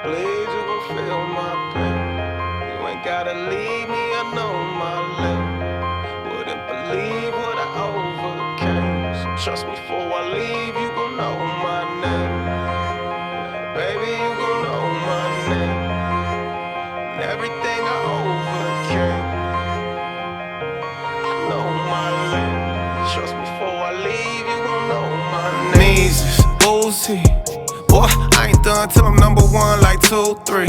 bleed, you gon' feel my pain. You ain't gotta leave me, I know my lane. Wouldn't believe what I overcame. So trust me before I leave, you gon' know my name. Baby, you gon' know my name. And everything I overcame, I know my lane. Trust me before I leave, you gon' know my name. Knees is oozy. Boy, I ain't done till I'm number one like 2, 3.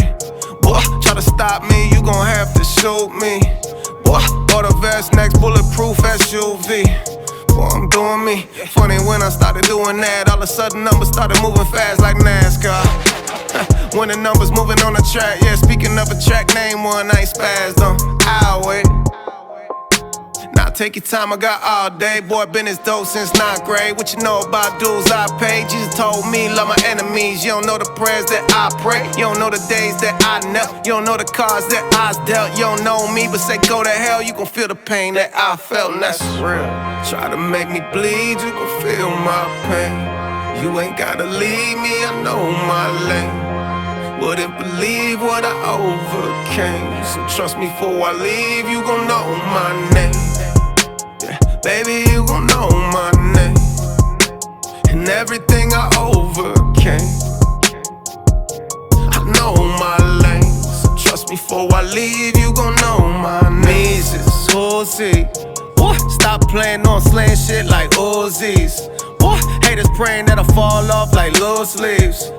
Boy, try to stop me, you gon' have to shoot me. Boy, bought a vest, next bulletproof SUV. Boy, I'm doing me. Funny when I started doing that, all of a sudden numbers started moving fast like NASCAR. When the numbers moving on the track, yeah, speaking of a track, name one, I ain't spazzed on. I'll wait. Now take your time, I got all day. Boy, been this dope since 9th grade. What you know about dues I pay? Jesus told me, love my enemies. You don't know the prayers that I pray. You don't know the days that I knelt. You don't know the cards that I dealt. You don't know me, but say go to hell, you gon' feel the pain that I felt, and that's real. Try to make me bleed, you gon' feel my pain. You ain't gotta leave me, I know my lane. Wouldn't believe what I overcame. So trust me before I leave, you gon' know my name. Yeah, baby, you gon' know my name. And everything I overcame, I know my lane. So trust me before I leave, you gon' know my name. Knees is Uzi. Stop playing on slaying shit like Uzis. Haters praying that I fall off like loose leaves.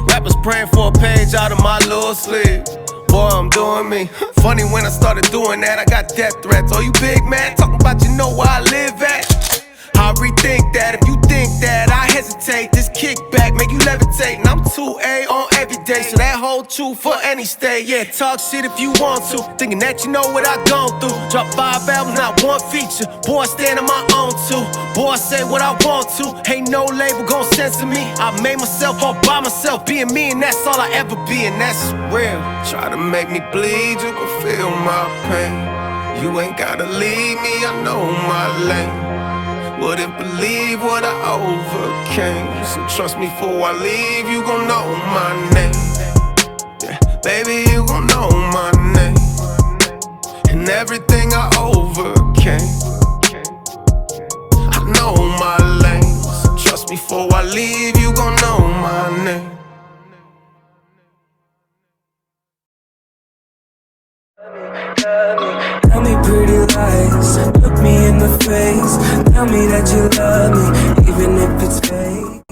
Rappers praying for a page out of my little sleeve. Boy, I'm doing me. Funny when I started doing that, I got death threats. Oh, you big man, talking about you know where I live at. I'll rethink that. If you think that I hesitate, this kickback make you levitate. And I'm 2A on every day, so that hold true for any state. Yeah, talk shit if you want to, thinking that you know what I gone through. Drop 5 albums, not one feature. Boy, stand on my own too. Boy, say what I want to. Ain't no label gon' censor me. I made myself all by myself, being me, and that's all I ever be, and that's real. Try to make me bleed, you gon' feel my pain. You ain't gotta leave me, I know my lane. Wouldn't believe what I overcame. So trust me before I leave, you gon' know my name. Yeah, baby, you gon' know my name. And everything I overcame, I know my lane. So trust me before I leave, you gon' know my name. Tell me pretty lies, look me in the face. Tell me that you love me, even if it's fake.